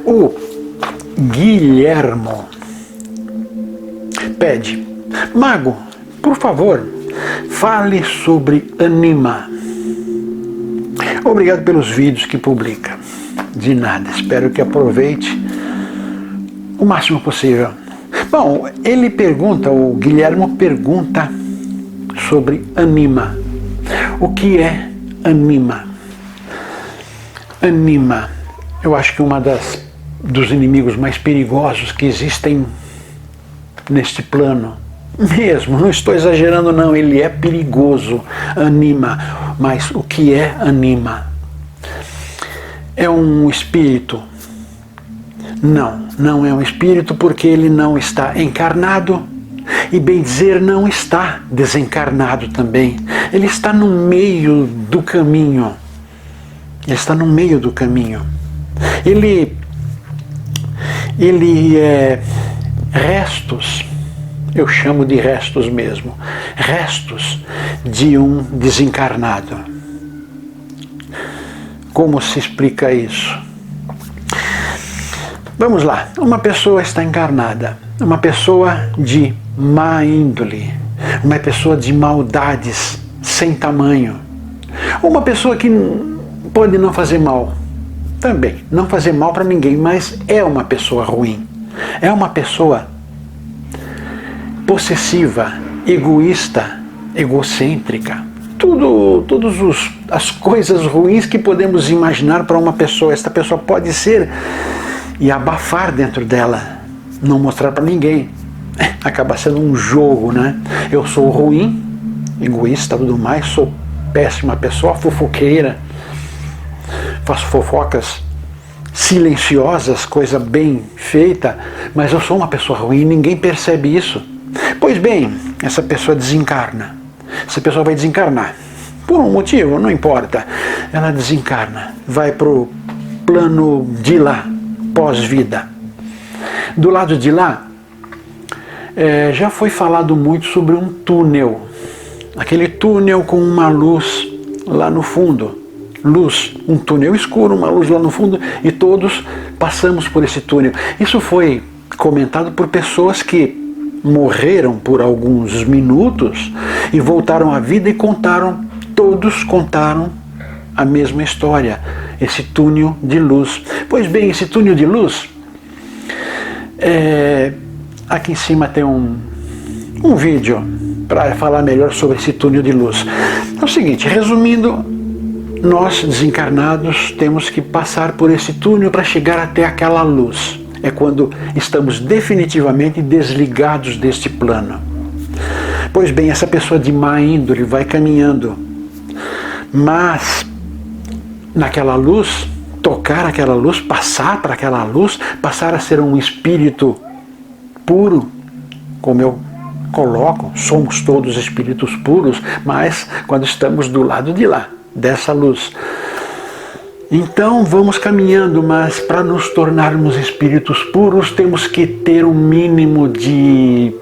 O Guilhermo pede: Mago, por favor, fale sobre Anima. Obrigado pelos vídeos que publica. De nada, espero que aproveite o máximo possível. Bom, ele pergunta, o Guilhermo pergunta sobre Anima. O que é Anima? Anima, eu acho que dos inimigos mais perigosos que existem neste plano. Mesmo, não estou exagerando não, ele é perigoso, Anima. Mas o que é Anima? É um espírito? Não é um espírito, porque ele não está encarnado e, bem dizer, não está desencarnado também. Ele está no meio do caminho. Ele está no meio do caminho. Ele é restos, eu chamo de restos mesmo, restos de um desencarnado. Como se explica isso? Vamos lá, uma pessoa está encarnada, uma pessoa de má índole, uma pessoa de maldades sem tamanho, uma pessoa que pode não fazer mal, também, não fazer mal para ninguém, mas é uma pessoa ruim, é uma pessoa possessiva, egoísta, egocêntrica, todas as coisas ruins que podemos imaginar para uma pessoa. Esta pessoa pode ser e abafar dentro dela, não mostrar para ninguém. Acaba sendo um jogo, né? Eu sou ruim, egoísta, tudo mais, sou péssima pessoa, fofoqueira, faço fofocas silenciosas, coisa bem feita, mas eu sou uma pessoa ruim e ninguém percebe isso. Pois bem, essa pessoa desencarna. Essa pessoa vai desencarnar. Por um motivo, não importa. Ela desencarna, vai para o plano de lá, pós-vida. Do lado de lá, já foi falado muito sobre um túnel. Aquele túnel com uma luz lá no fundo. Luz, um túnel escuro, uma luz lá no fundo, e todos passamos por esse túnel. Isso foi comentado por pessoas que morreram por alguns minutos e voltaram à vida e todos contaram a mesma história, esse túnel de luz. Pois bem, esse túnel de luz, aqui em cima tem um vídeo para falar melhor sobre esse túnel de luz. É o seguinte, resumindo, nós desencarnados temos que passar por esse túnel para chegar até aquela luz. É quando estamos definitivamente desligados deste plano. Pois bem, essa pessoa de má índole vai caminhando, mas naquela luz, tocar aquela luz, passar para aquela luz, passar a ser um espírito puro, como eu coloco, somos todos espíritos puros, mas quando estamos do lado de lá, dessa luz. Então vamos caminhando, mas para nos tornarmos espíritos puros temos que ter um mínimo de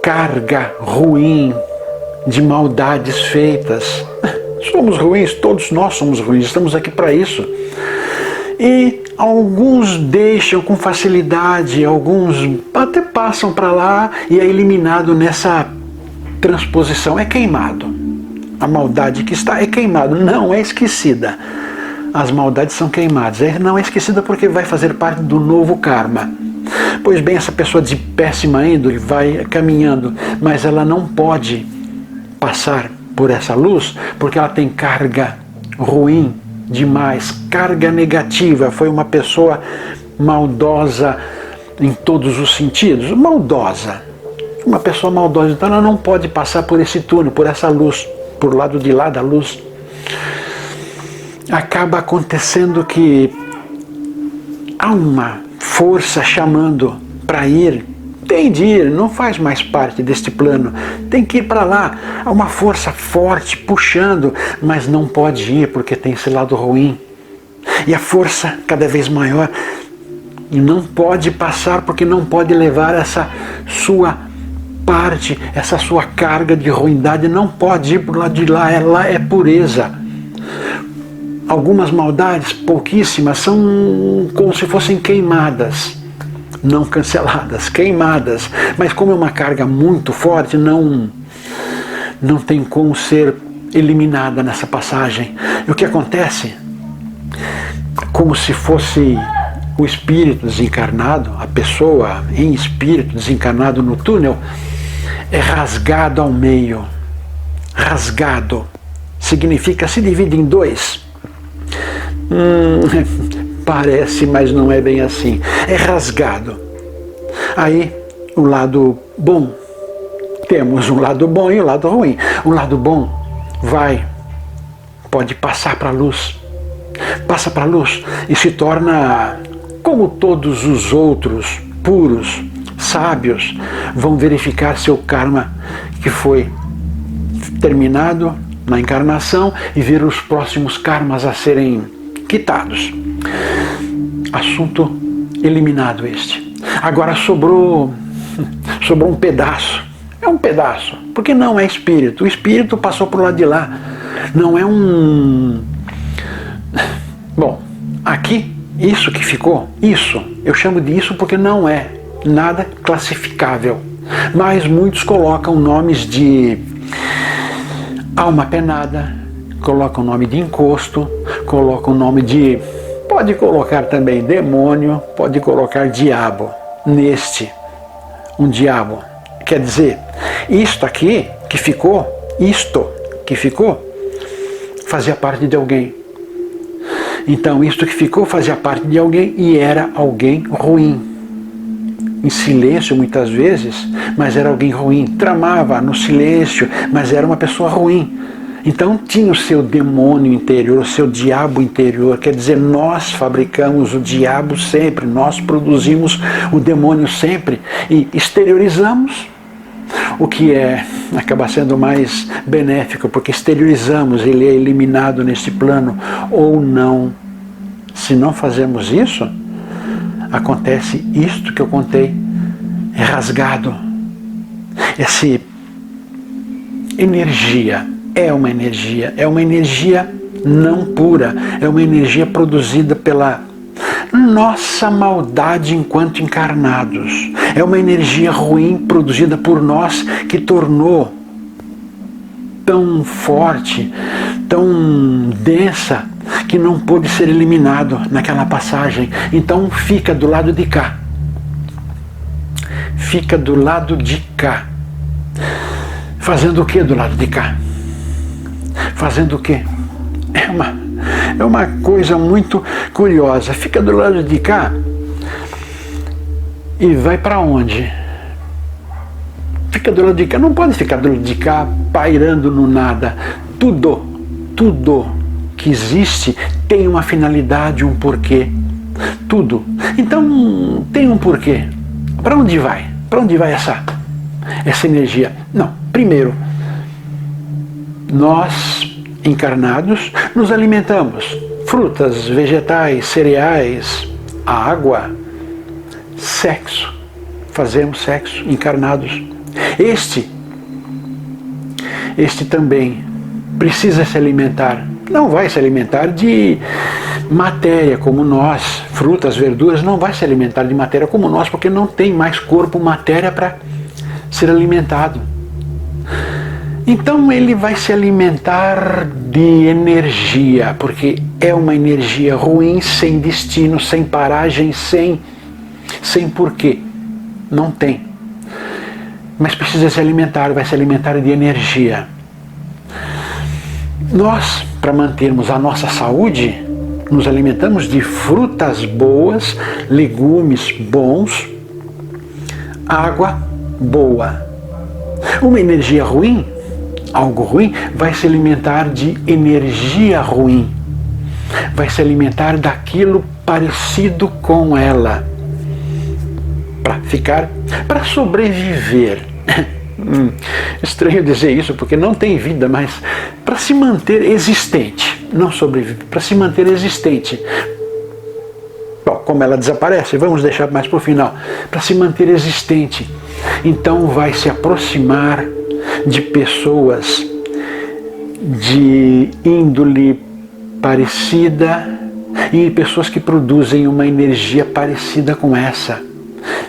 carga ruim, de maldades feitas. Somos ruins, todos nós somos ruins, estamos aqui para isso. E alguns deixam com facilidade, alguns até passam para lá e é eliminado nessa transposição, é queimado. A maldade que está é queimado, não é esquecida. As maldades são queimadas, não é esquecida porque vai fazer parte do novo karma. Pois bem, essa pessoa de péssima índole vai caminhando, mas ela não pode passar por essa luz porque ela tem carga ruim demais, carga negativa. Foi uma pessoa maldosa em todos os sentidos, maldosa. Uma pessoa maldosa, então ela não pode passar por esse túnel, por essa luz, por lado de lá da luz. Acaba acontecendo que há uma força chamando para ir, tem de ir, não faz mais parte deste plano, tem que ir para lá. Há uma força forte puxando, mas não pode ir porque tem esse lado ruim. E a força cada vez maior, e não pode passar porque não pode levar essa sua parte, essa sua carga de ruindade, não pode ir para o lado de lá, ela é pureza. Algumas maldades, pouquíssimas, são como se fossem queimadas, não canceladas, queimadas. Mas como é uma carga muito forte, não tem como ser eliminada nessa passagem. E o que acontece? Como se fosse o espírito desencarnado, a pessoa em espírito desencarnado no túnel, é rasgado ao meio. Rasgado significa se divide em dois. Parece, mas não é bem assim. É rasgado. Aí, o lado bom. Temos um lado bom e um lado ruim. O lado bom pode passar para a luz. Passa para a luz e se torna como todos os outros puros, sábios, vão verificar seu karma que foi terminado na encarnação e ver os próximos karmas a serem quitados. Assunto eliminado este. Agora sobrou um pedaço. É um pedaço, porque não é espírito. O espírito passou para o lado de lá. Não é um... Bom, aqui, isso que ficou, isso, eu chamo de isso porque não é nada classificável. Mas muitos colocam nomes de alma penada, colocam nome de encosto, colocam nome de... Pode colocar também demônio, pode colocar diabo. Neste, um diabo. Quer dizer, isto que ficou, fazia parte de alguém. Então, isto que ficou fazia parte de alguém e era alguém ruim. Em silêncio, muitas vezes, mas era alguém ruim. Tramava no silêncio, mas era uma pessoa ruim. Então, tinha o seu demônio interior, o seu diabo interior. Quer dizer, nós fabricamos o diabo sempre, nós produzimos o demônio sempre e exteriorizamos. O que acaba sendo mais benéfico, porque exteriorizamos, ele é eliminado neste plano, ou não. Se não fazemos isso, acontece isto que eu contei, é rasgado. Essa energia é uma energia não pura, é uma energia produzida pela nossa maldade enquanto encarnados. É uma energia ruim produzida por nós que tornou tão forte, tão densa, que não pôde ser eliminado naquela passagem. Então fica do lado de cá. Fica do lado de cá. Fazendo o que do lado de cá? Fazendo o que? É uma coisa muito curiosa. Fica do lado de cá e vai para onde? Fica do lado de cá. Não pode ficar do lado de cá pairando no nada. Tudo que existe tem uma finalidade, um porquê. Tudo. Então tem um porquê. Para onde vai? Para onde vai essa energia? Não. Primeiro, nós encarnados nos alimentamos. Frutas, vegetais, cereais, água, sexo. Fazemos sexo encarnados. Este também precisa se alimentar. Não vai se alimentar de matéria como nós. Frutas, verduras, não vai se alimentar de matéria como nós, porque não tem mais corpo, matéria para ser alimentado. Então ele vai se alimentar de energia, porque é uma energia ruim, sem destino, sem paragem, sem porquê. Não tem. Mas precisa se alimentar, vai se alimentar de energia. Nós, para mantermos a nossa saúde, nos alimentamos de frutas boas, legumes bons, água boa. Uma energia ruim, algo ruim, vai se alimentar de energia ruim. Vai se alimentar daquilo parecido com ela. Para sobreviver. Estranho dizer isso, porque não tem vida, mas para se manter existente. Não sobreviver, para se manter existente. Bom, como ela desaparece, vamos deixar mais para o final. Para se manter existente. Então vai se aproximar de pessoas de índole parecida e pessoas que produzem uma energia parecida com essa.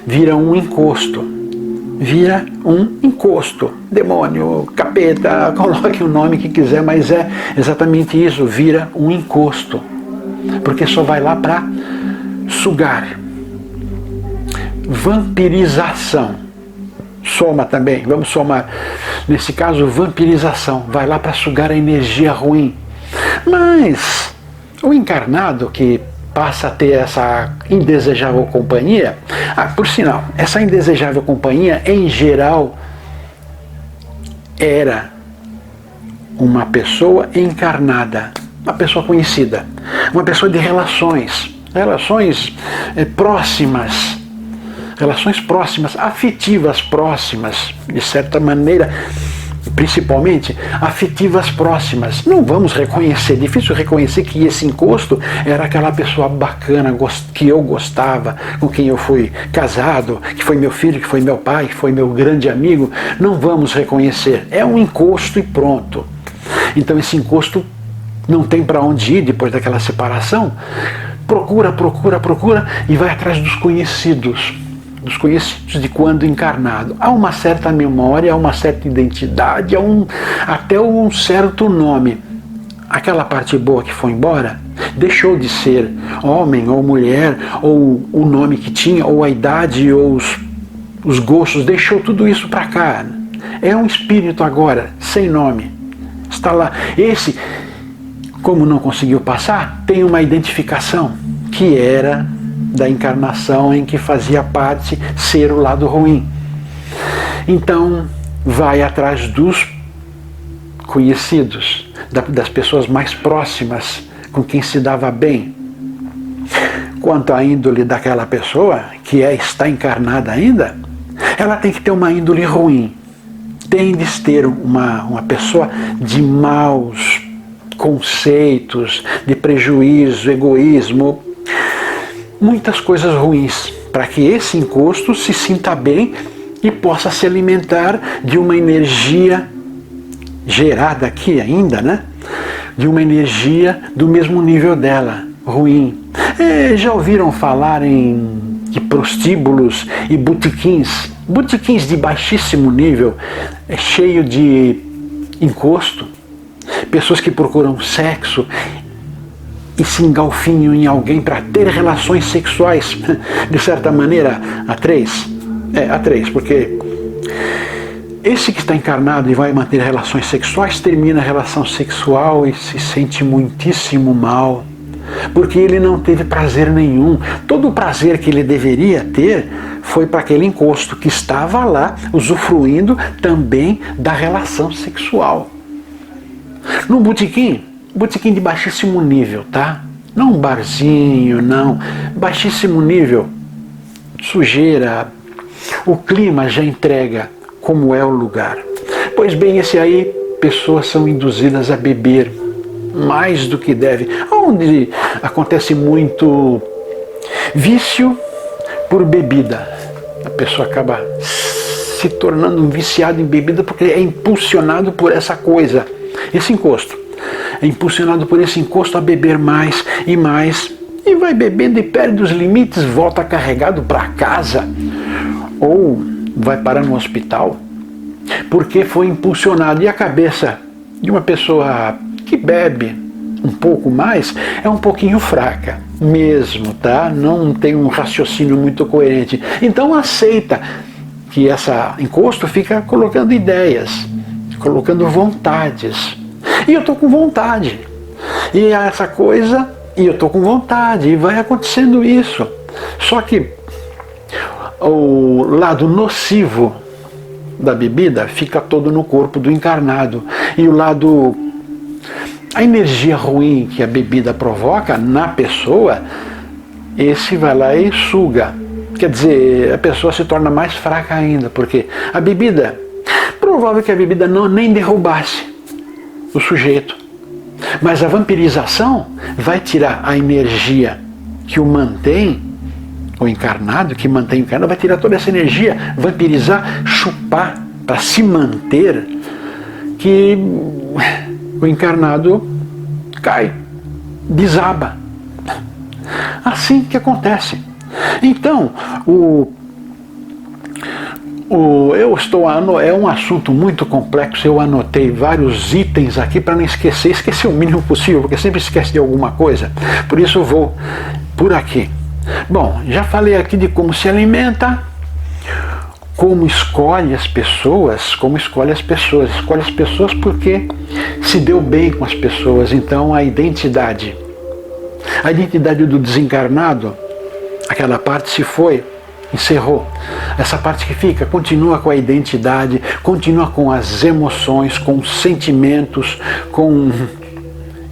Vira um encosto. Vira um encosto. Demônio, capeta, coloque o nome que quiser, mas é exatamente isso. Vira um encosto. Porque só vai lá para sugar. Vampirização. Soma também, vamos somar. Nesse caso, vampirização. Vai lá para sugar a energia ruim. Mas o encarnado que passa a ter essa indesejável companhia, por sinal, essa indesejável companhia, em geral, era uma pessoa encarnada, uma pessoa conhecida, uma pessoa de relações próximas, afetivas próximas, de certa maneira, principalmente afetivas próximas. Não vamos reconhecer, difícil reconhecer que esse encosto era aquela pessoa bacana, que eu gostava, com quem eu fui casado, que foi meu filho, que foi meu pai, que foi meu grande amigo. Não vamos reconhecer. É um encosto e pronto. Então esse encosto não tem para onde ir depois daquela separação. Procura e vai atrás dos conhecidos de quando encarnado. Há uma certa memória, há uma certa identidade, até um certo nome. Aquela parte boa que foi embora deixou de ser homem ou mulher, ou o nome que tinha, ou a idade, ou os gostos, deixou tudo isso para cá. É um espírito agora, sem nome. Está lá. Esse, como não conseguiu passar, tem uma identificação que era da encarnação em que fazia parte ser o lado ruim. Então, vai atrás dos conhecidos, das pessoas mais próximas, com quem se dava bem. Quanto à índole daquela pessoa, que está encarnada ainda, ela tem que ter uma índole ruim. Tem de ter uma pessoa de maus conceitos, de prejuízo, egoísmo, muitas coisas ruins, para que esse encosto se sinta bem e possa se alimentar de uma energia gerada aqui ainda, né? De uma energia do mesmo nível dela, ruim. Já ouviram falar de prostíbulos e botequins? Botequins de baixíssimo nível, cheio de encosto, pessoas que procuram sexo e se engalfinham em alguém para ter relações sexuais, de certa maneira, a três, porque esse que está encarnado e vai manter relações sexuais, termina a relação sexual e se sente muitíssimo mal, porque ele não teve prazer nenhum. Todo o prazer que ele deveria ter foi para aquele encosto que estava lá, usufruindo também da relação sexual. Num botequim de baixíssimo nível, tá? Não um barzinho, não. Baixíssimo nível. Sujeira. O clima já entrega como é o lugar. Pois bem, esse aí, pessoas são induzidas a beber mais do que devem. Onde acontece muito vício por bebida. A pessoa acaba se tornando um viciado em bebida porque é impulsionado por essa coisa, esse encosto. É impulsionado por esse encosto a beber mais, e vai bebendo e perde os limites, volta carregado para casa, ou vai parar no hospital, porque foi impulsionado. E a cabeça de uma pessoa que bebe um pouco mais é um pouquinho fraca mesmo, tá? Não tem um raciocínio muito coerente. Então aceita que esse encosto fica colocando ideias, colocando vontades. E eu estou com vontade. E essa coisa, e eu estou com vontade, e vai acontecendo isso. Só que o lado nocivo da bebida fica todo no corpo do encarnado. E a energia ruim que a bebida provoca na pessoa, esse vai lá e suga. Quer dizer, a pessoa se torna mais fraca ainda, porque a bebida, provável que a bebida nem derrubasse o sujeito. Mas a vampirização vai tirar a energia que o mantém, o encarnado, que mantém o encarnado, vai tirar toda essa energia, vampirizar, chupar, para se manter, que o encarnado cai desaba. Assim que acontece. Então, é um assunto muito complexo, eu anotei vários itens aqui para não esquecer o mínimo possível, porque sempre esquece de alguma coisa, por isso eu vou por aqui. Bom, já falei aqui de como se alimenta, como escolhe as pessoas porque se deu bem com as pessoas, então a identidade do desencarnado, aquela parte se foi, encerrou. Essa parte que fica continua com a identidade, continua com as emoções, com sentimentos, com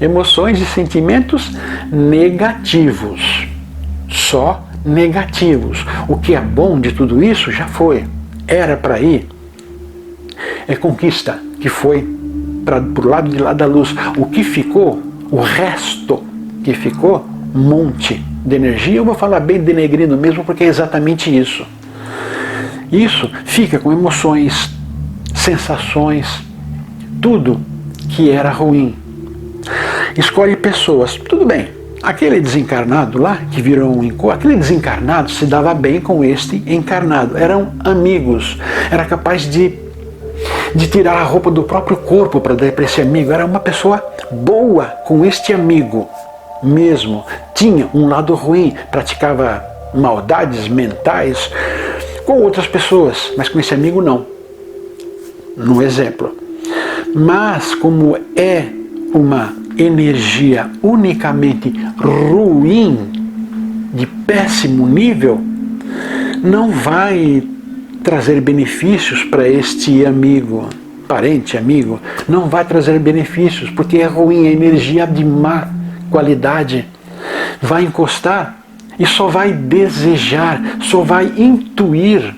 emoções e sentimentos negativos. Só negativos. O que é bom de tudo isso já foi. Era para ir. É conquista que foi para o lado de lá da luz. O que ficou, o resto que ficou, monte de energia, eu vou falar bem denegrindo mesmo, porque é exatamente isso. Isso fica com emoções, sensações, tudo que era ruim. Escolhe pessoas, tudo bem, aquele desencarnado lá, que virou um encontro, aquele desencarnado se dava bem com este encarnado, eram amigos, era capaz de tirar a roupa do próprio corpo para dar para esse amigo, era uma pessoa boa com este amigo mesmo, tinha um lado ruim, praticava maldades mentais com outras pessoas, mas com esse amigo não, no exemplo. Mas como é uma energia unicamente ruim, de péssimo nível, não vai trazer benefícios para este amigo, parente, amigo, não vai trazer benefícios, porque é ruim, é energia de má qualidade, vai encostar e só vai desejar, só vai intuir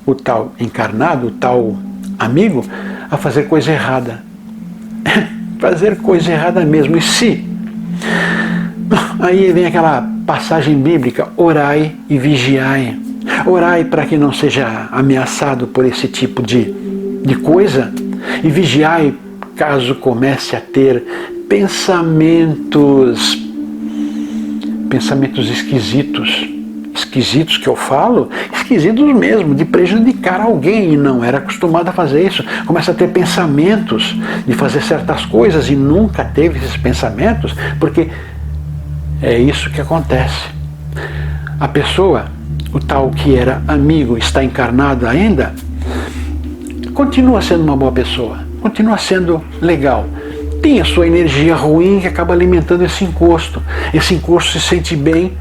o tal encarnado, o tal amigo, a fazer coisa errada. Fazer coisa errada mesmo. E se? Aí vem aquela passagem bíblica, orai e vigiai. Orai para que não seja ameaçado por esse tipo de coisa, e vigiai caso comece a ter pensamentos esquisitos que eu falo, esquisitos mesmo, de prejudicar alguém, e não era acostumado a fazer isso, começa a ter pensamentos de fazer certas coisas e nunca teve esses pensamentos, porque é isso que acontece. A pessoa, o tal que era amigo, está encarnado ainda, continua sendo uma boa pessoa, continua sendo legal, tem a sua energia ruim que acaba alimentando esse encosto se sente bem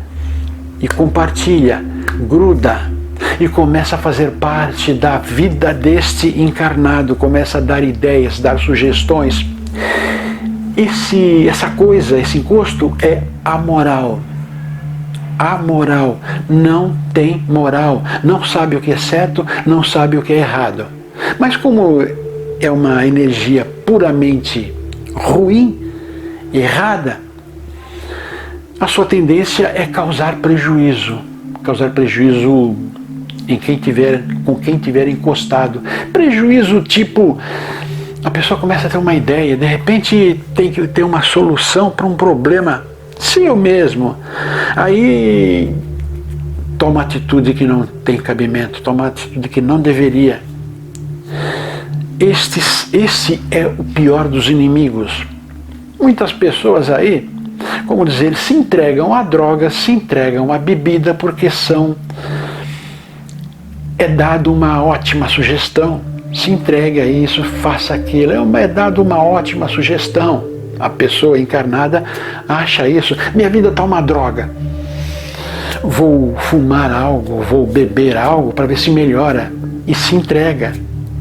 e compartilha, gruda e começa a fazer parte da vida deste encarnado, começa a dar ideias, dar sugestões. Esse encosto é amoral. Amoral, não tem moral, não sabe o que é certo, não sabe o que é errado. Mas como é uma energia puramente ruim, errada, a sua tendência é causar prejuízo com quem tiver encostado. Prejuízo tipo, a pessoa começa a ter uma ideia, de repente tem que ter uma solução para um problema seu mesmo. Aí toma atitude que não tem cabimento, toma atitude que não deveria. Esse é o pior dos inimigos. Muitas pessoas aí, como dizer, se entregam a drogas, se entregam a bebida porque é dado uma ótima sugestão. Se entregue a isso, faça aquilo. É dado uma ótima sugestão. A pessoa encarnada acha isso. Minha vida está uma droga. Vou fumar algo, vou beber algo para ver se melhora. E se entrega.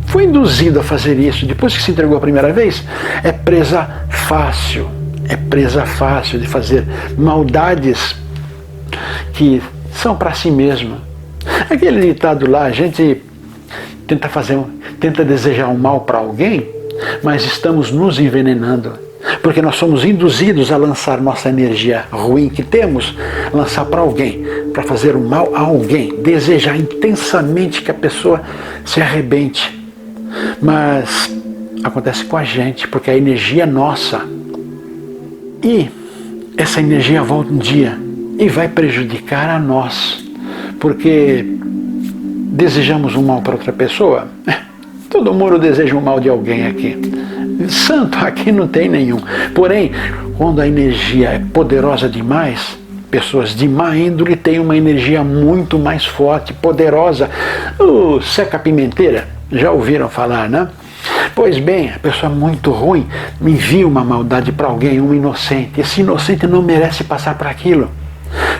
Foi induzido a fazer isso. Depois que se entregou a primeira vez, é presa fácil. É presa fácil de fazer maldades que são para si mesmo. Aquele ditado lá, a gente tenta desejar um mal para alguém, mas estamos nos envenenando. Porque nós somos induzidos a lançar nossa energia ruim que temos, lançar para alguém, para fazer o mal a alguém, desejar intensamente que a pessoa se arrebente. Mas acontece com a gente, porque a energia é nossa. E essa energia volta um dia e vai prejudicar a nós, porque desejamos um mal para outra pessoa. Todo mundo deseja o mal de alguém aqui. Santo aqui não tem nenhum. Porém, quando a energia é poderosa demais, pessoas de má índole têm uma energia muito mais forte, poderosa. O seca-pimenteira, já ouviram falar, né? Pois bem, a pessoa muito ruim envia uma maldade para alguém, um inocente. Esse inocente não merece passar por aquilo.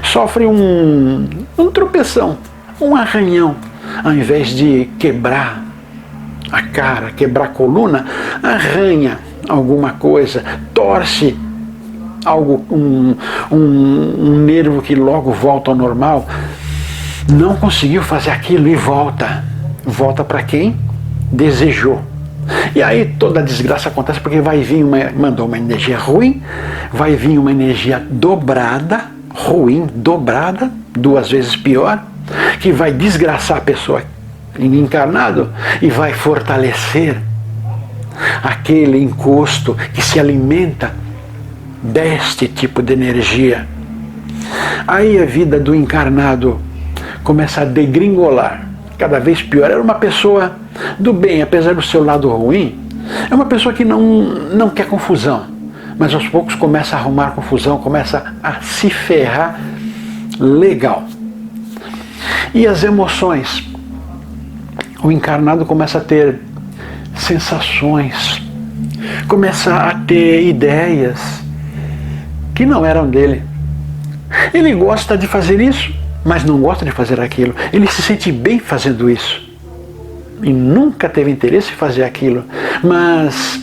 Sofre um tropeção, um arranhão. Ao invés de quebrar a cara, quebrar a coluna, arranha alguma coisa, torce algo, um nervo que logo volta ao normal. Não conseguiu fazer aquilo e volta. Volta para quem desejou. E aí toda a desgraça acontece porque vai vir mandou uma energia ruim, vai vir uma energia dobrada, ruim, dobrada, 2 vezes pior, que vai desgraçar a pessoa encarnado e vai fortalecer aquele encosto que se alimenta deste tipo de energia. Aí a vida do encarnado começa a degringolar, cada vez pior. Era uma pessoa do bem, apesar do seu lado ruim, é uma pessoa que não quer confusão, mas aos poucos começa a arrumar confusão, começa a se ferrar legal. E as emoções, o encarnado começa a ter sensações, começa a ter ideias que não eram dele. Ele gosta de fazer isso, mas não gosta de fazer aquilo. Ele se sente bem fazendo isso e nunca teve interesse em fazer aquilo, mas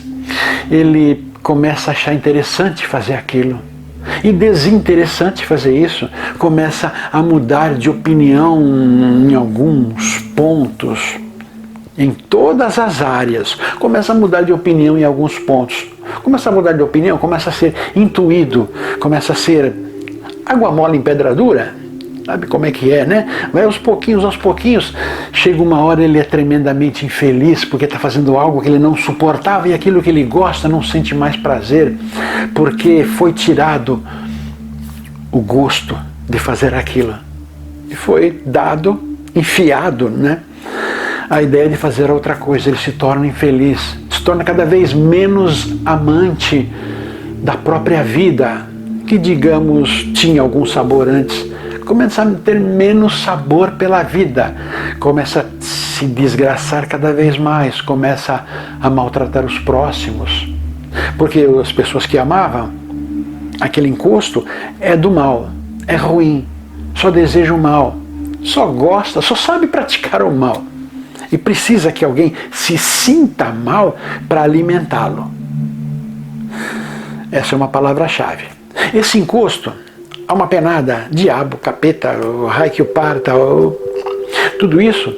ele começa a achar interessante fazer aquilo e desinteressante fazer isso, começa a mudar de opinião em alguns pontos, em todas as áreas, começa a mudar de opinião em alguns pontos. Começa a mudar de opinião, começa a ser intuído, começa a ser água mole em pedra dura. Sabe como é que é, né? Vai aos pouquinhos, chega uma hora ele é tremendamente infeliz porque está fazendo algo que ele não suportava e aquilo que ele gosta não sente mais prazer, porque foi tirado o gosto de fazer aquilo. E foi dado, enfiado, né? A ideia de fazer outra coisa. Ele se torna infeliz, se torna cada vez menos amante da própria vida, que digamos tinha algum sabor antes. Começa a ter menos sabor pela vida, começa a se desgraçar cada vez mais, começa a maltratar os próximos, porque as pessoas que amavam, aquele encosto é do mal, é ruim, só deseja o mal, só gosta, só sabe praticar o mal e precisa que alguém se sinta mal para alimentá-lo. Essa é uma palavra-chave. Esse encosto, alma penada, diabo, capeta, o raio que o parta, tudo isso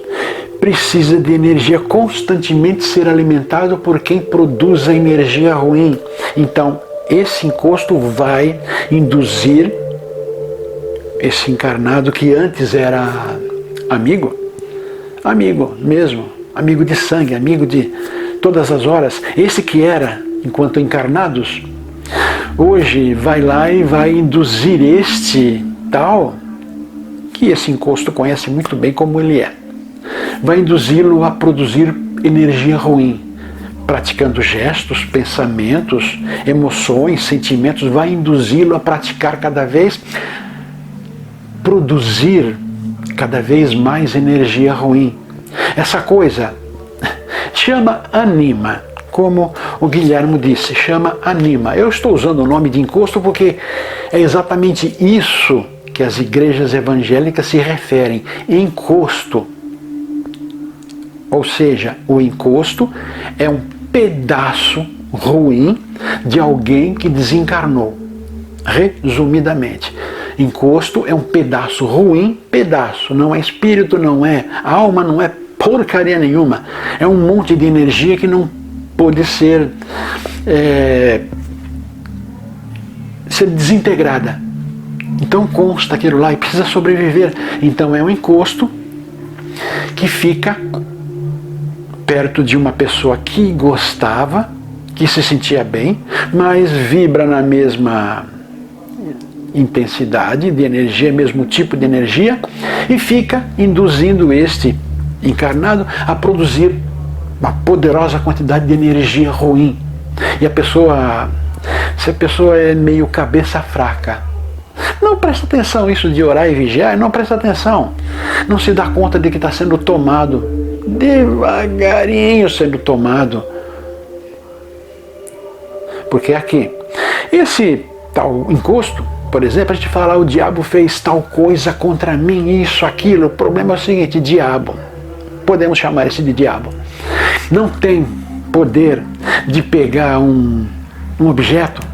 precisa de energia constantemente ser alimentado por quem produz a energia ruim. Então, esse encosto vai induzir esse encarnado que antes era amigo mesmo, amigo de sangue, amigo de todas as horas, esse que era, enquanto encarnados, hoje vai lá e vai induzir este tal, que esse encosto conhece muito bem como ele é. Vai induzi-lo a produzir energia ruim, praticando gestos, pensamentos, emoções, sentimentos, vai induzi-lo a praticar produzir cada vez mais energia ruim. Essa coisa chama anima. Como o Guilhermo disse, chama anima. Eu estou usando o nome de encosto porque é exatamente isso que as igrejas evangélicas se referem, encosto. Ou seja, o encosto é um pedaço ruim de alguém que desencarnou. Resumidamente, encosto é um pedaço ruim, pedaço, não é espírito, não é alma, não é porcaria nenhuma. É um monte de energia que não pode ser desintegrada. Então consta aquilo lá e precisa sobreviver. Então é um encosto que fica perto de uma pessoa que gostava, que se sentia bem, mas vibra na mesma intensidade de energia, mesmo tipo de energia, e fica induzindo este encarnado a produzir uma poderosa quantidade de energia ruim. E a pessoa, se a pessoa é meio cabeça fraca, não presta atenção isso de orar e vigiar, não presta atenção, não se dá conta de que está sendo tomado, devagarinho sendo tomado. Porque aqui, esse tal encosto, por exemplo, a gente fala, o diabo fez tal coisa contra mim, isso, aquilo. O problema é o seguinte, diabo, podemos chamar esse de diabo, não tem poder de pegar um objeto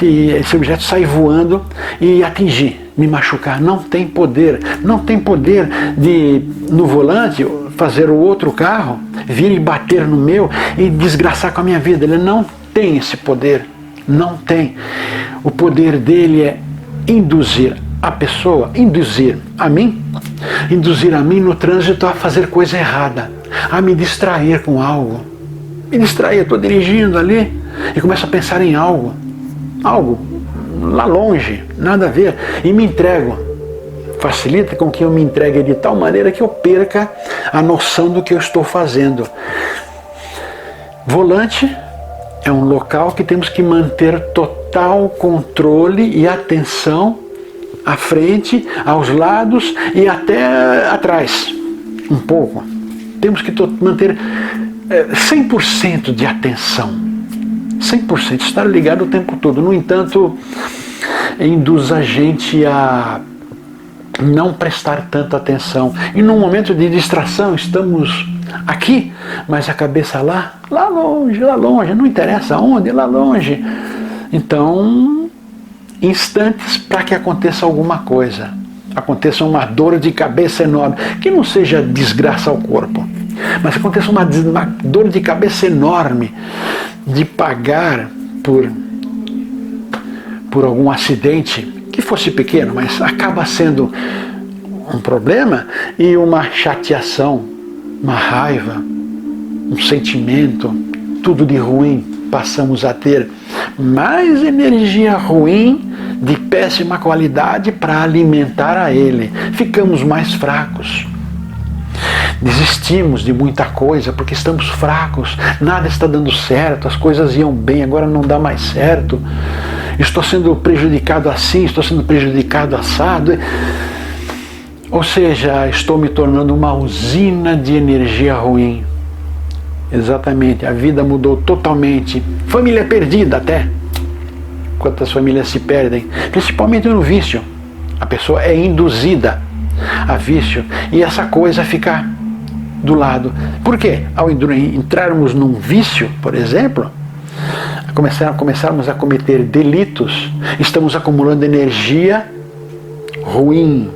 e esse objeto sair voando e atingir, me machucar. Não tem poder. Não tem poder de, no volante, fazer o outro carro vir e bater no meu e desgraçar com a minha vida. Ele não tem esse poder. Não tem. O poder dele é induzir a pessoa, induzir a mim no trânsito a fazer coisa errada, a me distrair com algo. Me distrair, eu estou dirigindo ali e começo a pensar em algo lá longe, nada a ver, e me entrego. Facilita com que eu me entregue de tal maneira que eu perca a noção do que eu estou fazendo. Volante é um local que temos que manter total controle e atenção à frente, aos lados e até atrás, um pouco. Temos que manter 100% de atenção. 100%, estar ligado o tempo todo. No entanto, induz a gente a não prestar tanta atenção. E num momento de distração, estamos aqui, mas a cabeça lá longe, não interessa onde, lá longe. Então, instantes para que aconteça alguma coisa. Aconteça uma dor de cabeça enorme, que não seja desgraça ao corpo, mas aconteça uma dor de cabeça enorme de pagar por algum acidente, que fosse pequeno, mas acaba sendo um problema, e uma chateação, uma raiva, um sentimento, tudo de ruim, passamos a ter mais energia ruim de péssima qualidade para alimentar a ele. Ficamos mais fracos. Desistimos de muita coisa porque estamos fracos, nada está dando certo, as coisas iam bem, agora não dá mais certo, estou sendo prejudicado assim, estou sendo prejudicado assado. Ou seja, estou me tornando uma usina de energia ruim. Exatamente, a vida mudou totalmente. Família perdida até. Quantas famílias se perdem, principalmente no vício. A pessoa é induzida a vício e essa coisa fica do lado. Por quê? Ao entrarmos num vício, por exemplo, começarmos a cometer delitos, estamos acumulando energia ruim,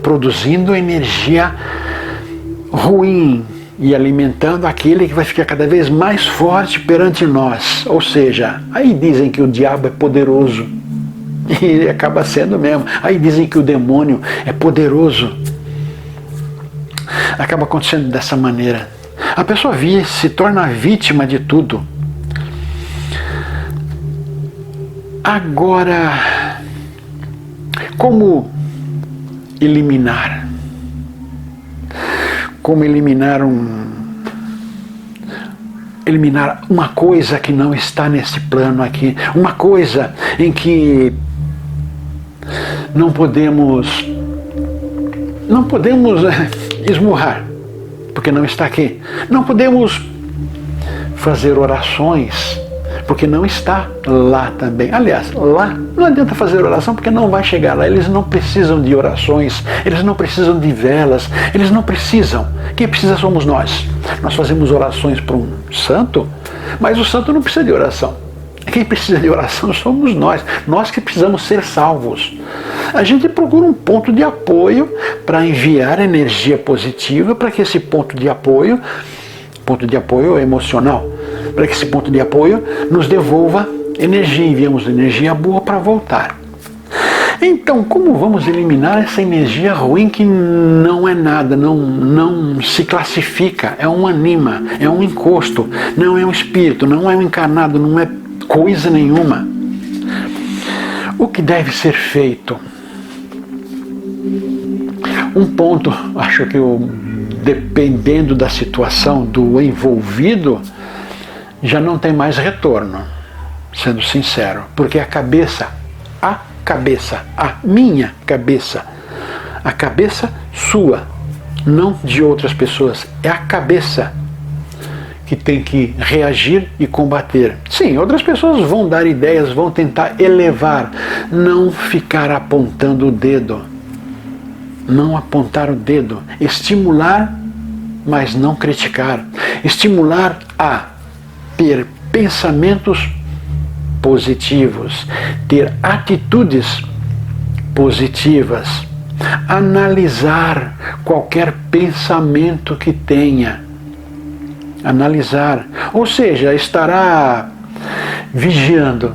produzindo energia ruim e alimentando aquele que vai ficar cada vez mais forte perante nós. Ou seja, aí dizem que o diabo é poderoso, e acaba sendo mesmo. Aí dizem que o demônio é poderoso. Acaba acontecendo dessa maneira. A pessoa se torna vítima de tudo. Agora, como eliminar? Como eliminar uma coisa que não está nesse plano aqui, uma coisa em que não podemos esmurrar, porque não está aqui. Não podemos fazer orações, porque não está lá também. Aliás, lá não adianta fazer oração, porque não vai chegar lá. Eles não precisam de orações, eles não precisam de velas, eles não precisam. Quem precisa somos nós. Nós fazemos orações para um santo, mas o santo não precisa de oração. Quem precisa de oração somos nós que precisamos ser salvos. A gente procura um ponto de apoio para enviar energia positiva, para que esse ponto de apoio emocional, para que esse ponto de apoio nos devolva energia, enviamos energia boa para voltar. Então, como vamos eliminar essa energia ruim que não é nada, não se classifica, é um anima, é um encosto, não é um espírito, não é um encarnado, não é coisa nenhuma. O que deve ser feito? Um ponto, acho que dependendo da situação do envolvido, já não tem mais retorno, sendo sincero, porque a minha cabeça, a cabeça sua, não de outras pessoas, é a cabeça que tem que reagir e combater. Sim, outras pessoas vão dar ideias, vão tentar elevar, não ficar apontando o dedo. Não apontar o dedo. Estimular, mas não criticar. Estimular a ter pensamentos positivos, ter atitudes positivas, analisar qualquer pensamento que tenha. Analisar. Ou seja, estará vigiando.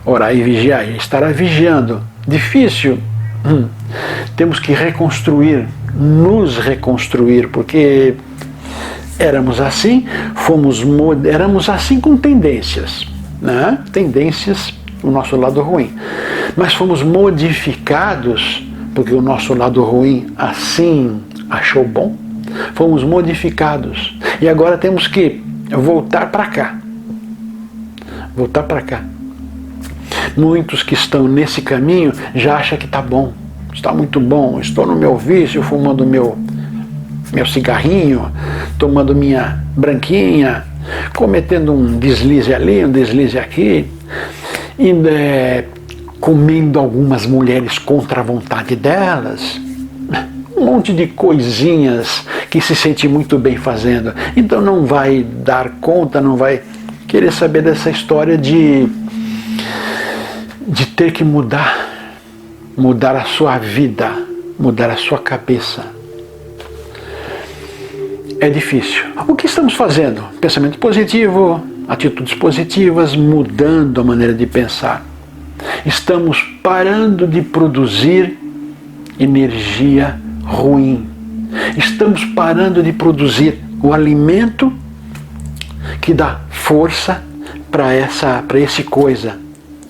Orar e vigiar. Estará vigiando. Difícil. Temos que reconstruir, nos reconstruir, porque éramos assim, éramos assim com tendências, né? Tendências, o nosso lado ruim. Mas fomos modificados, porque o nosso lado ruim assim achou bom. Fomos modificados. E agora temos que voltar para cá. Voltar para cá. Muitos que estão nesse caminho já acham que está bom. Está muito bom. Estou no meu vício, fumando meu cigarrinho, tomando minha branquinha, cometendo um deslize ali, um deslize aqui, e comendo algumas mulheres contra a vontade delas. Um monte de coisinhas que se sente muito bem fazendo. Então não vai dar conta, não vai querer saber dessa história de ter que mudar a sua vida, mudar a sua cabeça. É difícil. O que estamos fazendo? Pensamento positivo, atitudes positivas, mudando a maneira de pensar. Estamos parando de produzir energia ruim. Estamos parando de produzir o alimento que dá força para esse coisa,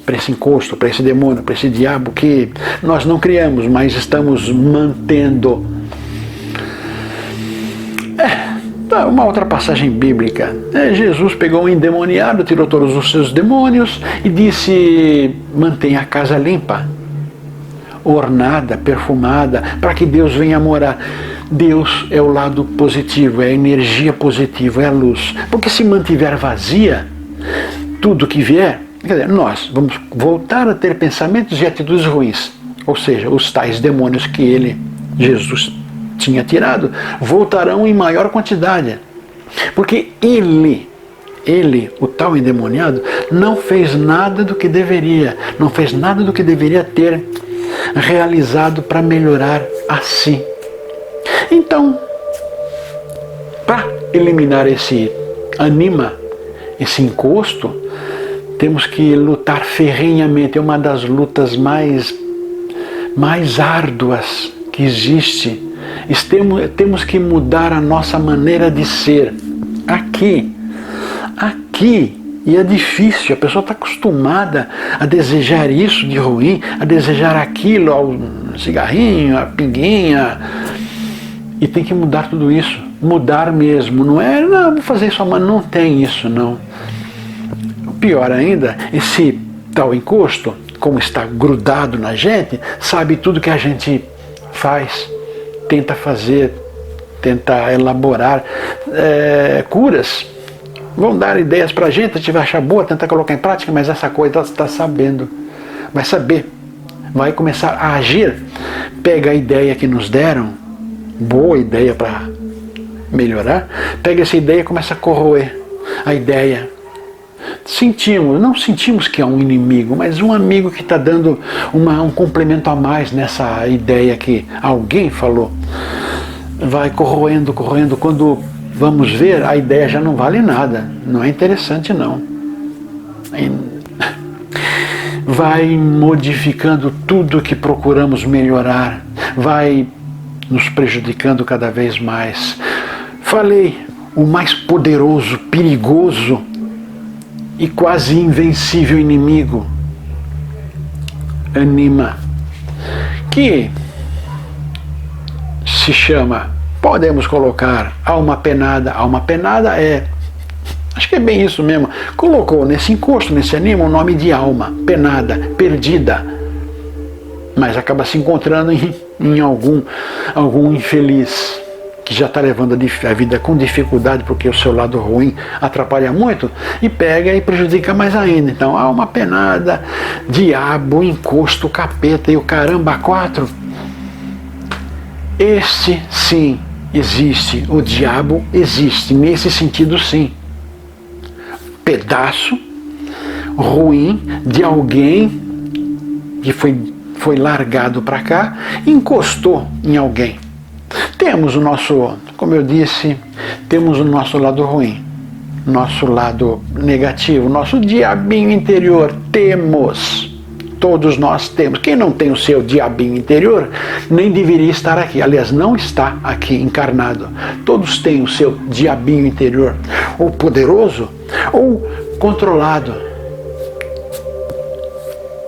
para esse encosto, para esse demônio, para esse diabo que nós não criamos, mas estamos mantendo. Uma outra passagem bíblica. Jesus pegou um endemoniado, tirou todos os seus demônios e disse: mantenha a casa limpa, ornada, perfumada, para que Deus venha morar. Deus é o lado positivo, é a energia positiva, é a luz. Porque se mantiver vazia, tudo que vier, quer dizer, nós vamos voltar a ter pensamentos e atitudes ruins. Ou seja, os tais demônios que Jesus tinha tirado, voltarão em maior quantidade. Porque ele, o tal endemoniado, não fez nada do que deveria, não fez nada do que deveria ter realizado para melhorar a si. Então, para eliminar esse encosto, temos que lutar ferrenhamente. É uma das lutas mais árduas que existe. Temos que mudar a nossa maneira de ser. Aqui. E é difícil, a pessoa está acostumada a desejar isso de ruim, a desejar aquilo, ao cigarrinho, a pinguinha. E tem que mudar tudo isso. Mudar mesmo. Não é, não, vou fazer isso, mas não tem isso, não. Pior ainda, esse tal encosto, como está grudado na gente, sabe tudo que a gente faz, tenta fazer, tenta elaborar curas. Vão dar ideias para a gente vai achar boa, tentar colocar em prática, mas essa coisa está sabendo, vai saber, vai começar a agir. Pega a ideia que nos deram, boa ideia para melhorar, pega essa ideia e começa a corroer a ideia. Não sentimos que é um inimigo, mas um amigo que está dando um complemento a mais nessa ideia que alguém falou. Vai corroendo, quando vamos ver, a ideia já não vale nada, não é interessante não. Vai modificando tudo que procuramos melhorar, vai nos prejudicando cada vez mais. Falei, o mais poderoso, perigoso e quase invencível inimigo anima, que se chama, podemos colocar, alma penada. Alma penada acho que é bem isso mesmo, colocou nesse encosto, nesse anima, o nome de alma penada, perdida, mas acaba se encontrando em algum infeliz que já está levando a vida com dificuldade porque o seu lado ruim atrapalha muito e pega e prejudica mais ainda. Então, alma penada, diabo, encosto, capeta e o caramba 4. Este sim existe, o diabo existe, nesse sentido sim. Pedaço ruim de alguém que foi largado para cá, encostou em alguém. Temos o nosso, como eu disse, temos o nosso lado ruim, nosso lado negativo, nosso diabinho interior. Temos, todos nós temos. Quem não tem o seu diabinho interior nem deveria estar aqui, aliás, não está aqui encarnado. Todos têm o seu diabinho interior, ou poderoso ou controlado.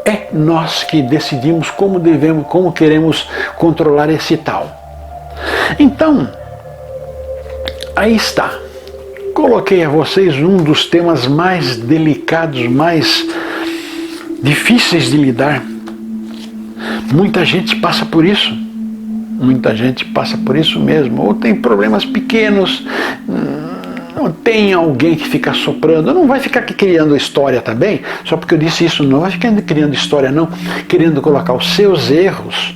É nós que decidimos como queremos controlar esse tal. Então, aí está. Coloquei a vocês um dos temas mais delicados, mais difíceis de lidar. Muita gente passa por isso. Muita gente passa por isso mesmo. Ou tem problemas pequenos, não tem alguém que fica soprando. Não vai ficar aqui criando história também, só porque eu disse isso. Não vai ficar criando história, não. Querendo colocar os seus erros,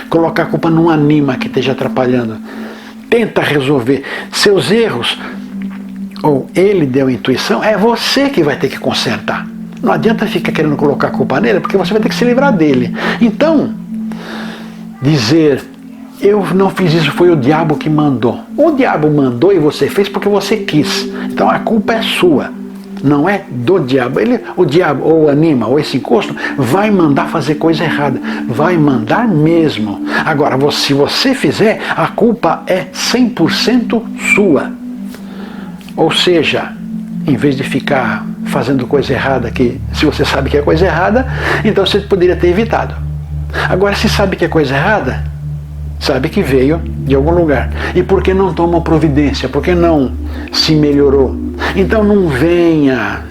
colocar a culpa num anima que esteja atrapalhando. Tenta resolver seus erros, ou ele deu intuição, é você que vai ter que consertar. Não adianta ficar querendo colocar a culpa nele, porque você vai ter que se livrar dele. Então, dizer, eu não fiz isso, foi o diabo que mandou. O diabo mandou e você fez porque você quis. Então a culpa é sua. Não é do diabo. O diabo, ou anima, ou esse encosto, vai mandar fazer coisa errada. Vai mandar mesmo. Agora, se você fizer, a culpa é 100% sua. Ou seja, em vez de ficar fazendo coisa errada, que se você sabe que é coisa errada, então você poderia ter evitado. Agora, se sabe que é coisa errada, sabe que veio de algum lugar. E por que não tomou providência? Por que não se melhorou? Então não venha,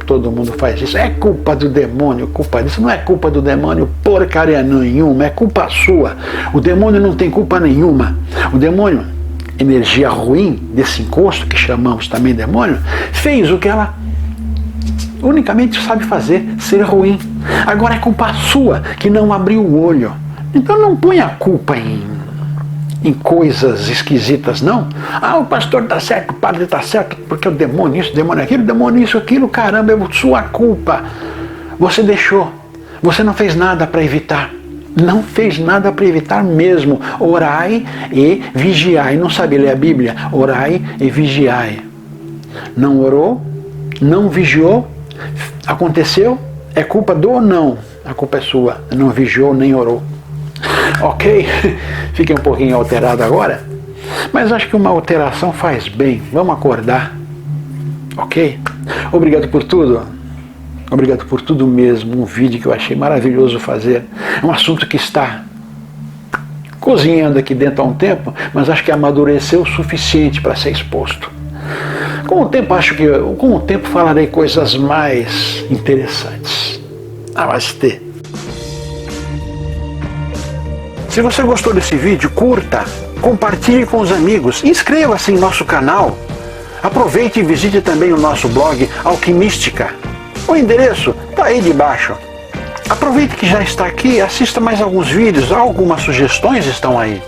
todo mundo faz isso, é culpa do demônio, culpa disso. Não é culpa do demônio porcaria nenhuma, é culpa sua. O demônio não tem culpa nenhuma. O demônio, energia ruim desse encosto, que chamamos também demônio, fez o que ela unicamente sabe fazer, ser ruim. Agora é culpa sua que não abriu o olho. Então não ponha a culpa em coisas esquisitas, não. Ah, o pastor está certo, o padre está certo, porque o demônio isso, o demônio aquilo, o demônio isso, aquilo, caramba, é sua culpa. Você deixou, você não fez nada para evitar. Não fez nada para evitar mesmo. Orai e vigiai. Não sabe ler a Bíblia? Orai e vigiai. Não orou, não vigiou, aconteceu, é culpa do ou não? A culpa é sua, não vigiou nem orou. Ok? Fiquei um pouquinho alterado agora, mas acho que uma alteração faz bem. Vamos acordar. Ok? Obrigado por tudo. Obrigado por tudo mesmo. Um vídeo que eu achei maravilhoso fazer. É um assunto que está cozinhando aqui dentro há um tempo, mas acho que amadureceu o suficiente para ser exposto. Com o tempo, com o tempo falarei coisas mais interessantes. Namastê. Se você gostou desse vídeo, curta, compartilhe com os amigos, inscreva-se em nosso canal. Aproveite e visite também o nosso blog Alquimística. O endereço está aí debaixo. Aproveite que já está aqui, assista mais alguns vídeos, algumas sugestões estão aí.